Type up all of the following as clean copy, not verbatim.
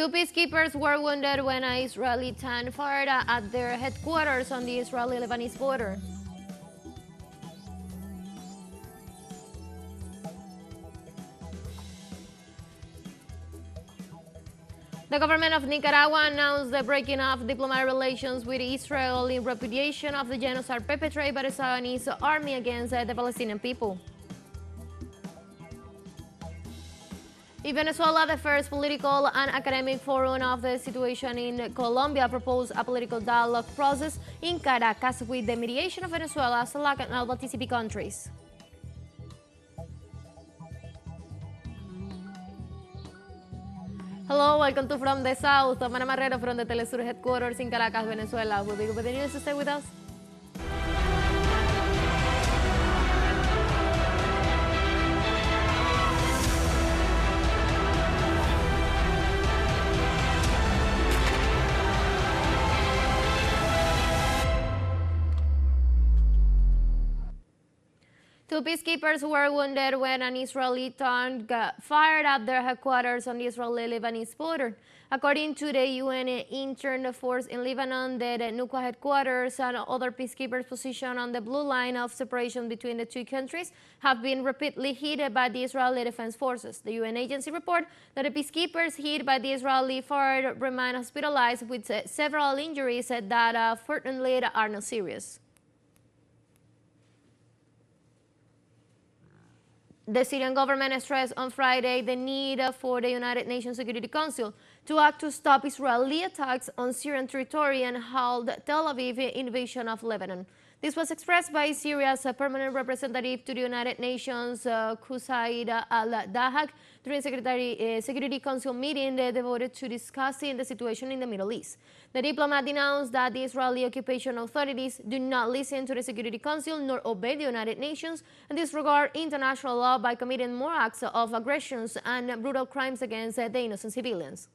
Two peacekeepers were wounded when an Israeli tank fired at their headquarters on the Israeli-Lebanese border. The government of Nicaragua announced the breaking of diplomatic relations with Israel in repudiation of the genocide perpetrated by the Zionist army against the Palestinian people. In Venezuela, the first political and academic forum of the situation in Colombia proposed a political dialogue process in Caracas with the mediation of Venezuela, SELAC, and other TCP countries. Hello, welcome to From the South. I'm Ana Marrero from the teleSUR headquarters in Caracas, Venezuela. We'll be with the news. Stay with us. Two peacekeepers were wounded when an Israeli tank fired at their headquarters on the Israeli-Lebanese border. According to the UN Intern Force in Lebanon, the NUCA headquarters and other peacekeepers positioned on the blue line of separation between the two countries have been repeatedly hit by the Israeli Defense Forces. The UN agency report that the peacekeepers hit by the Israeli fire remain hospitalized with several injuries that fortunately are not serious. The Syrian government stressed on Friday the need for the United Nations Security Council to act to stop Israeli attacks on Syrian territory and halt Tel Aviv invasion of Lebanon. This was expressed by Syria's permanent representative to the United Nations, Qusaid al-Dahak, during Security Council meeting devoted to discussing the situation in the Middle East. The diplomat denounced that the Israeli occupation authorities do not listen to the Security Council nor obey the United Nations and disregard international law by committing more acts of aggressions and brutal crimes against the innocent civilians.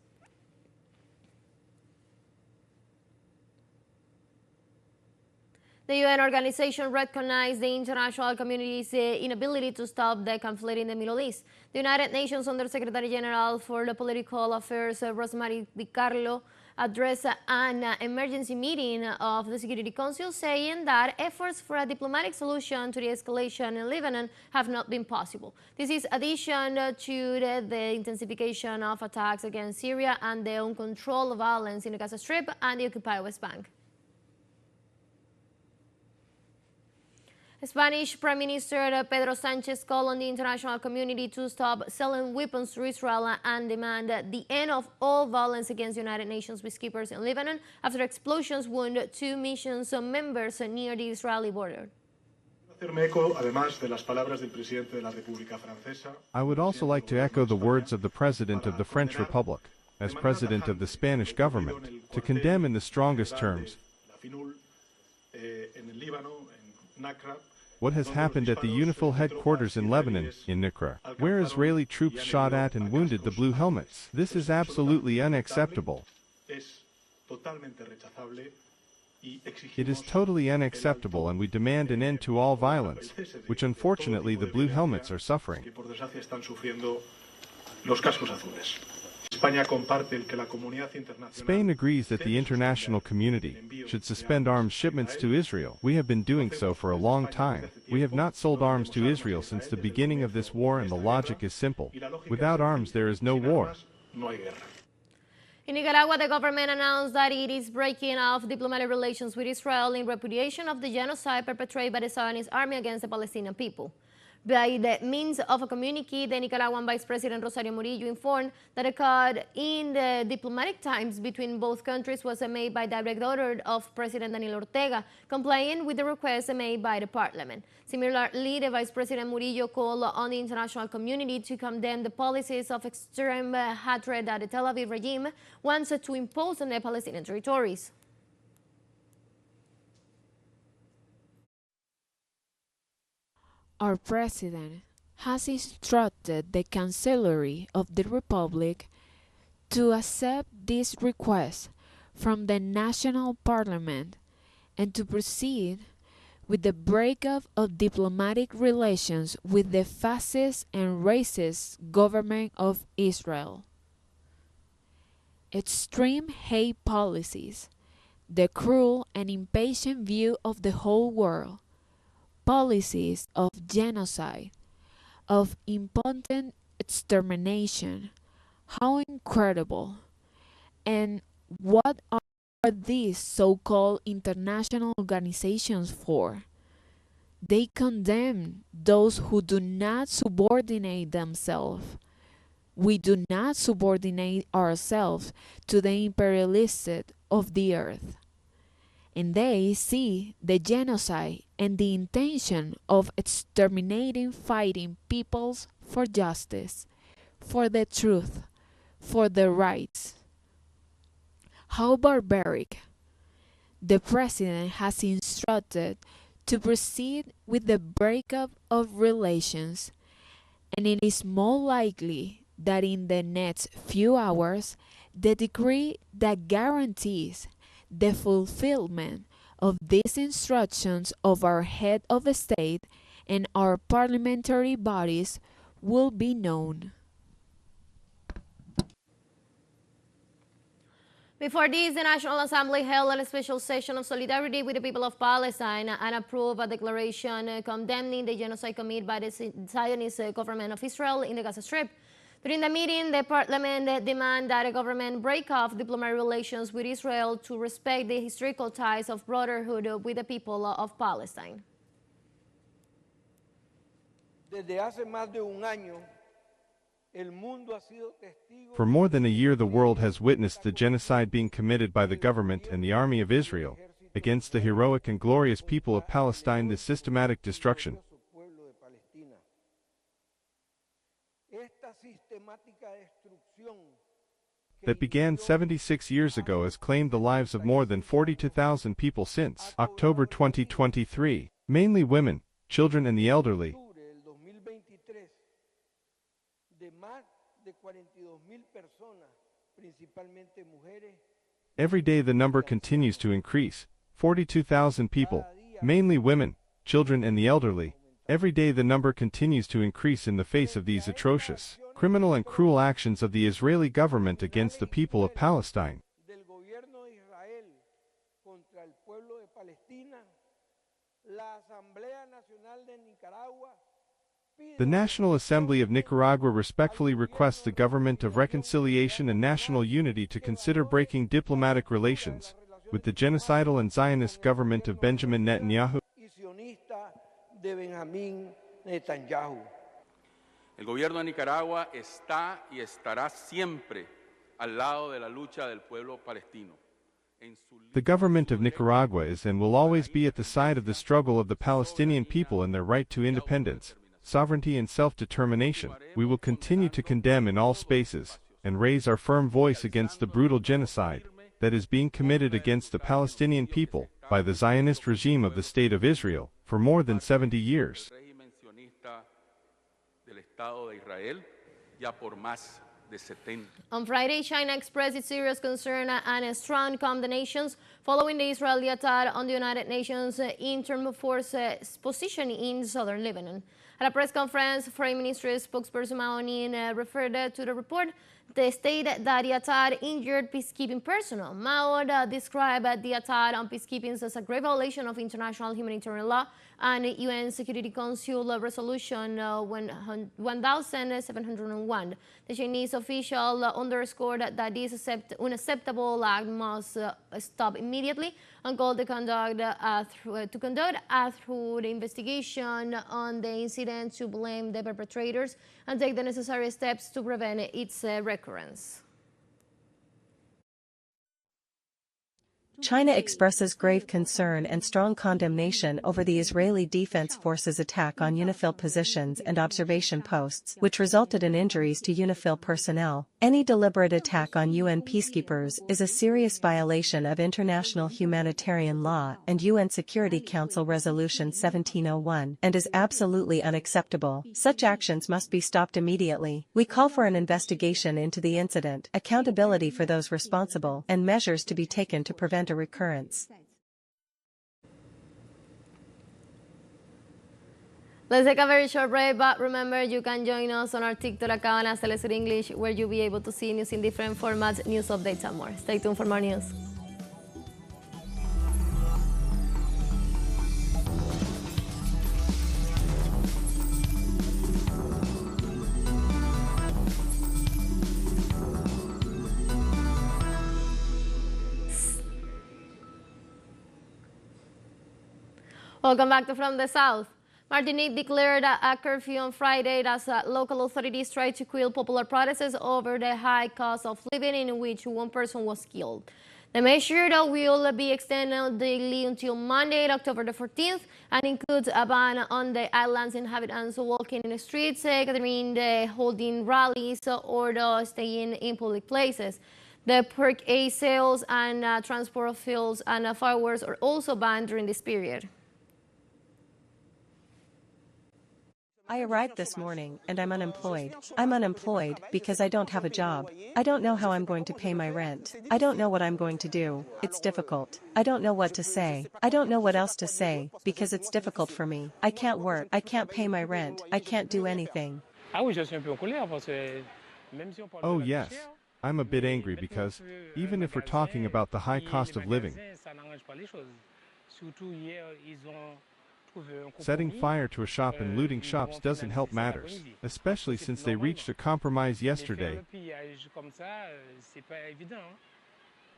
The UN organization recognized the international community's inability to stop the conflict in the Middle East. The United Nations Undersecretary General for the Political Affairs, Rosemary DiCarlo, addressed an emergency meeting of the Security Council, saying that efforts for a diplomatic solution to the escalation in Lebanon have not been possible. This is addition to the intensification of attacks against Syria and the uncontrolled violence in the Gaza Strip and the occupied West Bank. Spanish Prime Minister Pedro Sánchez called on the international community to stop selling weapons to Israel and demand the end of all violence against United Nations peacekeepers in Lebanon after explosions wounded two missions members near the Israeli border. I would also like to echo the words of the President of the French Republic, as President of the Spanish government, to condemn in the strongest terms what has happened at the UNIFIL headquarters in Lebanon, in Nicaragua, where Israeli troops shot at and wounded the blue helmets. This is absolutely unacceptable. It is totally unacceptable, and we demand an end to all violence, which unfortunately the blue helmets are suffering. Spain agrees that the international community should suspend arms shipments to Israel. We have been doing so for a long time. We have not sold arms to Israel since the beginning of this war, and the logic is simple. Without arms, there is no war. In Nicaragua, the government announced that it is breaking off diplomatic relations with Israel in repudiation of the genocide perpetrated by the Zionist army against the Palestinian people. By the means of a communique, the Nicaraguan Vice President Rosario Murillo informed that a cut in the diplomatic ties between both countries was made by direct order of President Daniel Ortega, complying with the request made by the parliament. Similarly, the Vice President Murillo called on the international community to condemn the policies of extreme hatred that the Tel Aviv regime wants to impose on the Palestinian territories. Our President has instructed the Chancellery of the Republic to accept this request from the National Parliament and to proceed with the breakup of diplomatic relations with the fascist and racist government of Israel. extreme hate policies, the cruel and impatient view of the whole world, policies of genocide, of impotent extermination. How incredible! And what are these so-called international organizations for? They condemn those who do not subordinate themselves. We do not subordinate ourselves to the imperialists of the earth. And they see the genocide and the intention of exterminating fighting peoples for justice, for the truth, for their rights. How barbaric! The president has instructed to proceed with the breakup of relations, and it is more likely that in the next few hours, the decree that guarantees the fulfillment of these instructions of our head of state and our parliamentary bodies will be known. Before this, the National Assembly held a special session of solidarity with the people of Palestine and approved a declaration condemning the genocide committed by the Zionist government of Israel in the Gaza Strip. During the meeting, the parliament demanded that the government break off diplomatic relations with Israel to respect the historical ties of brotherhood with the people of Palestine. Desde hace más de un año, For more than a year, the world has witnessed the genocide being committed by the government and the army of Israel against the heroic and glorious people of Palestine, this systematic destruction that began 76 years ago has claimed the lives of more than 42,000 people since October 2023, mainly women, children and the elderly. Every day the number continues to increase. 42,000 people, mainly women, children and the elderly. Every day the number continues to increase in the face of these atrocious, criminal and cruel actions of the Israeli government against the people of Palestine. The National Assembly of Nicaragua respectfully requests the Government of Reconciliation and National Unity to consider breaking diplomatic relations with the genocidal and Zionist government of Benjamin Netanyahu. El gobierno de Nicaragua está y estará siempre al lado de la lucha del pueblo palestino. The government of Nicaragua is and will always be at the side of the struggle of the Palestinian people and their right to independence, sovereignty and self-determination. We will continue to condemn in all spaces and raise our firm voice against the brutal genocide that is being committed against the Palestinian people by the Zionist regime of the State of Israel for more than 70 years. On Friday, China expressed its serious concern and strong condemnations following the Israeli attack on the United Nations interim forces position in southern Lebanon. At a press conference, Foreign Ministry spokesperson Mao Ning referred to the report. They stated that the attack injured peacekeeping personnel. Mao described the attack on peacekeeping as a grave violation of international humanitarian law and UN Security Council Resolution 1701. The Chinese official underscored that this unacceptable act must stop immediately and called to conduct a thorough investigation on the incident, to blame the perpetrators and take the necessary steps to prevent its recurrence. China expresses grave concern and strong condemnation over the Israeli Defense Forces attack on UNIFIL positions and observation posts, which resulted in injuries to UNIFIL personnel. Any deliberate attack on UN peacekeepers is a serious violation of international humanitarian law and UN Security Council Resolution 1701 and is absolutely unacceptable. Such actions must be stopped immediately. We call for an investigation into the incident, accountability for those responsible, and measures to be taken to prevent a recurrence. Let's take a very short break, but remember you can join us on our TikTok account as teleSUR English, where you'll be able to see news in different formats, news updates, and more. Stay tuned for more news. Welcome back to From the South. Martinique declared a curfew on Friday as local authorities tried to quell popular protests over the high cost of living, in which one person was killed. The measure will be extended daily until Monday, October the 14th, and includes a ban on the island's inhabitants walking in the streets, gathering, holding rallies, or staying in public places. The perk A sales and transport of fuels and fireworks are also banned during this period. I arrived this morning and I'm unemployed. I'm unemployed because I don't have a job. I don't know how I'm going to pay my rent. I don't know what I'm going to do. It's difficult. I don't know what to say. I don't know what else to say because it's difficult for me. I can't work. I can't pay my rent. I can't do anything. Oh yes, I'm a bit angry because, even if we're talking about the high cost of living, setting fire to a shop and looting shops doesn't help matters, especially since they reached a compromise yesterday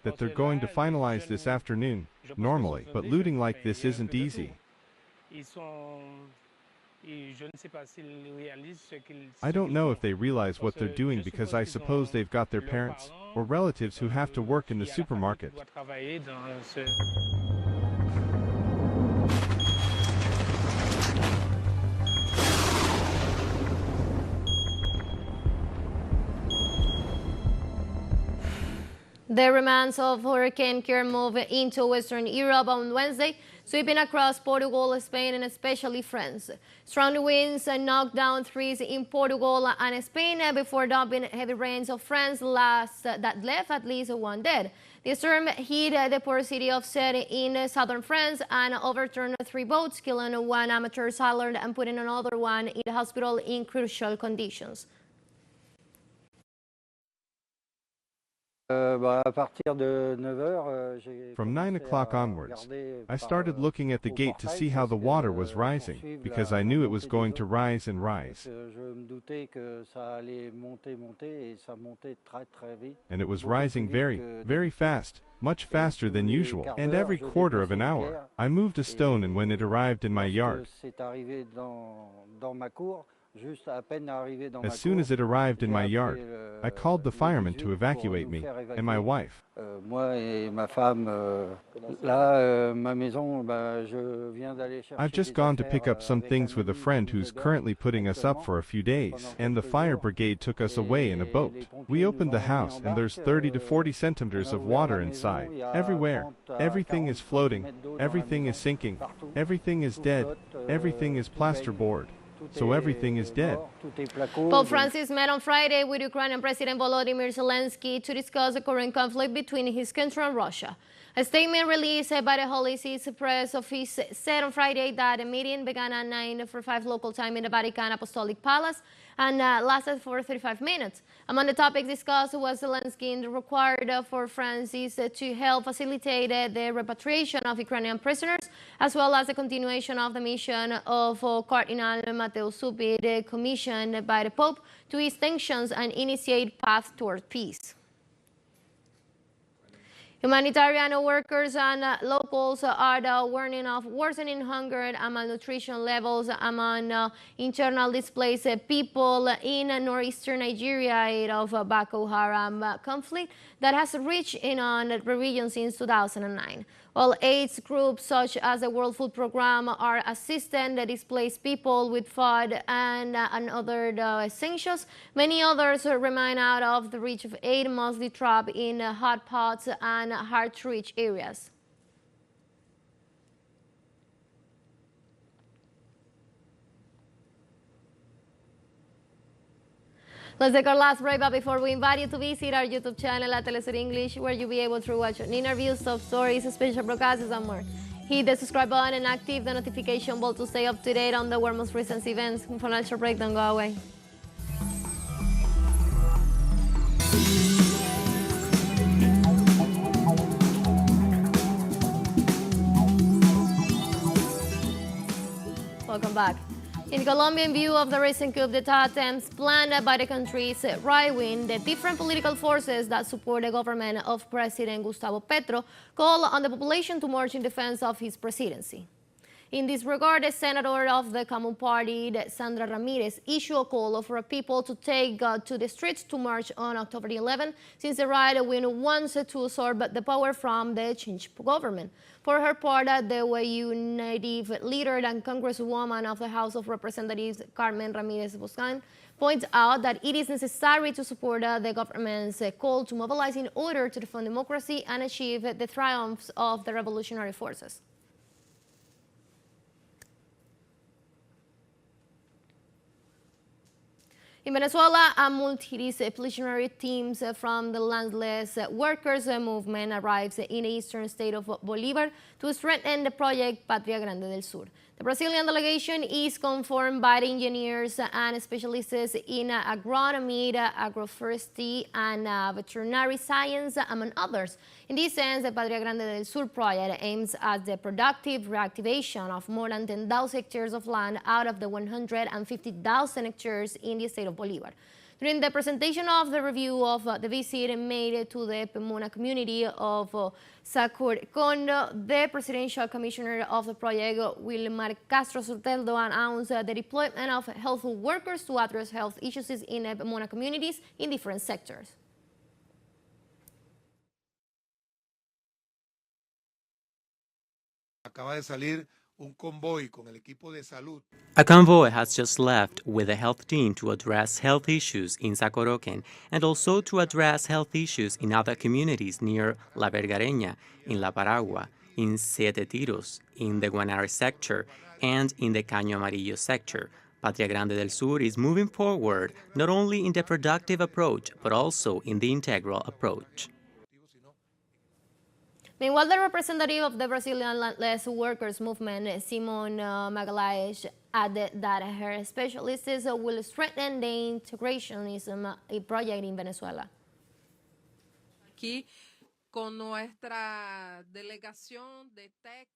that they're going to finalize this afternoon, normally, but looting like this isn't easy. I don't know if they realize what they're doing because I suppose they've got their parents or relatives who have to work in the supermarket. The remains of Hurricane Karen moved into Western Europe on Wednesday, sweeping across Portugal, Spain, and especially France. Strong winds knocked down trees in Portugal and Spain before dumping heavy rains of France that left at least one dead. The storm hit the port city of Sète in southern France and overturned 3 boats, killing one amateur sailor and putting another one in the hospital in crucial conditions. From 9 o'clock onwards, I started looking at the gate to see how the water was rising, because I knew it was going to rise and rise. And it was rising very, very fast, much faster than usual, and every quarter of an hour, I moved a stone, and when it arrived in my yard, as soon as it arrived in my yard, I called the firemen to evacuate me and my wife. I've just gone to pick up some things with a friend who's currently putting us up for a few days, and the fire brigade took us away in a boat. We opened the house and there's 30 to 40 centimeters of water inside. Everywhere. Everything is floating. Everything is sinking. Everything is dead. Everything is plasterboard. So everything is dead. Pope Francis met on Friday with Ukrainian President Volodymyr Zelensky to discuss the current conflict between his country and Russia. A statement released by the Holy See's press office said on Friday that the meeting began at 9:45 local time in the Vatican Apostolic Palace and lasted for 35 minutes. Among the topics discussed was Zelensky required for Francis to help facilitate the repatriation of Ukrainian prisoners, as well as the continuation of the mission of Cardinal Matteo Zuppi, commissioned by the Pope to ease tensions and initiate path toward peace. Humanitarian workers and locals are warning of worsening hunger and malnutrition levels among internal displaced people in northeastern Nigeria ahead of Boko Haram conflict that has reached on the region since 2009. While AIDS groups such as the World Food Programme are assisting the displaced people with food and other essentials, many others remain out of the reach of aid, mostly trapped in hot pots and hard-to-reach areas. Let's take our last break, but before we invite you to visit our YouTube channel at teleSUR English, where you'll be able to watch interviews, top stories, special broadcasts, and more. Hit the subscribe button and active the notification bell to stay up to date on the world's most recent events. Financial break, don't go away. Welcome back. In Colombia, in view of the recent coup d'etat attempts planned by the country's right wing, the different political forces that support the government of President Gustavo Petro call on the population to march in defense of his presidency. In this regard, the senator of the Common Party, Sandra Ramirez, issued a call for people to take to the streets to march on October 11, since the right wing wants to absorb the power from the changed government. For her part, the United leader and Congresswoman of the House of Representatives, Carmen Ramirez Boscan, points out that it is necessary to support the government's call to mobilize in order to defend democracy and achieve the triumphs of the revolutionary forces. In Venezuela, a multidisciplinary team from the landless workers movement arrives in the eastern state of Bolívar to strengthen the project Patria Grande del Sur. The Brazilian delegation is conformed by the engineers and specialists in agronomy, agroforestry, and veterinary science, among others. In this sense, the Patria Grande del Sur project aims at the productive reactivation of more than 10,000 hectares of land out of the 150,000 hectares in the state of Bolívar. During the presentation of the review of the visit made to the Pemuna community of Sacorcondo, the presidential commissioner of the project, Wilmar Castro Soteldo, announced the deployment of health workers to address health issues in the Pemuna communities in different sectors. Acaba de salir un convoy con el equipo de salud. A convoy has just left with a health team to address health issues in Zacoroquen and also to address health issues in other communities near La Vergareña, in La Paragua, in Siete Tiros, in the Guanare sector, and in the Caño Amarillo sector. Patria Grande del Sur is moving forward not only in the productive approach, but also in the integral approach. Meanwhile, the representative of the Brazilian landless workers movement, Simon Magalhães, added that her specialists will strengthen the integrationism project in Venezuela.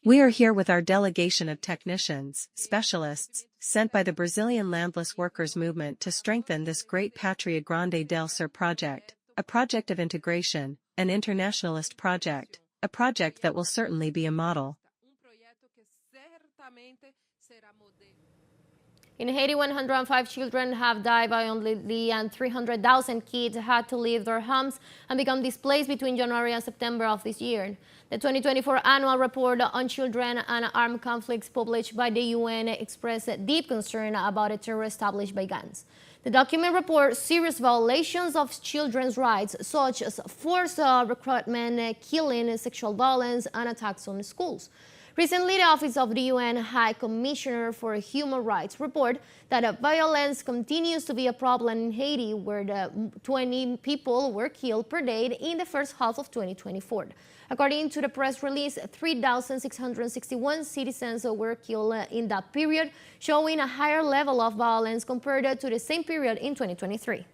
We are here with our delegation of technicians, specialists, sent by the Brazilian landless workers movement to strengthen this great Patria Grande del Sur project, a project of integration, an internationalist project, a project that will certainly be a model. In Haiti, 105 children have died violently and 300,000 kids had to leave their homes and become displaced between January and September of this year. The 2024 annual report on children and armed conflicts published by the UN expressed deep concern about a terror established by gangs. The document reports serious violations of children's rights, such as forced recruitment, killing, sexual violence, and attacks on schools. Recently, the Office of the UN High Commissioner for Human Rights reported that violence continues to be a problem in Haiti, where 20 people were killed per day in the first half of 2024. According to the press release, 3,661 citizens were killed in that period, showing a higher level of violence compared to the same period in 2023.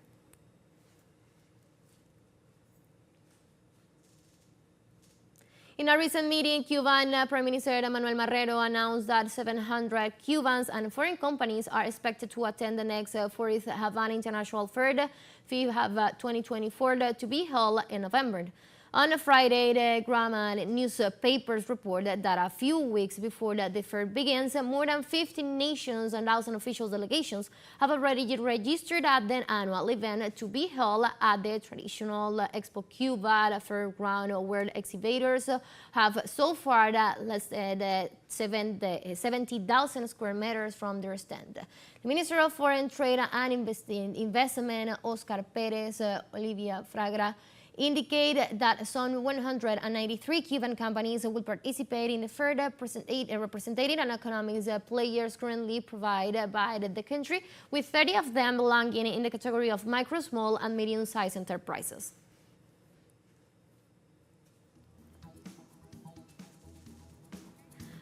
In a recent meeting, Cuban Prime Minister Manuel Marrero announced that 700 Cubans and foreign companies are expected to attend the next 4th Havana International Fair, FIHAV 2024, to be held in November. On Friday, the Graham newspapers reported that a few weeks before the fair begins, more than 15 nations and 1,000 official delegations have already registered at the annual event to be held at the traditional Expo Cuba fairground, where exhibitors have so far listed 70,000 square meters from their stand. The Minister of Foreign Trade and Investment, Oscar Perez Olivia Fragra, indicate that some 193 Cuban companies will participate in the fair, representing an economic players currently provided by the country, with 30 of them belonging in the category of micro, small, and medium-sized enterprises.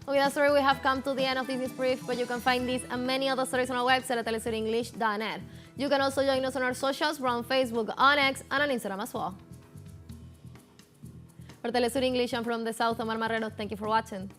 Okay, that's where we have come to the end of this news brief, but you can find this and many other stories on our website at telesurenglish.net. You can also join us on our socials. We're on Facebook, on X, and on Instagram as well. For TeleSUR English, I'm from the South, Omar Marrero. Thank you for watching.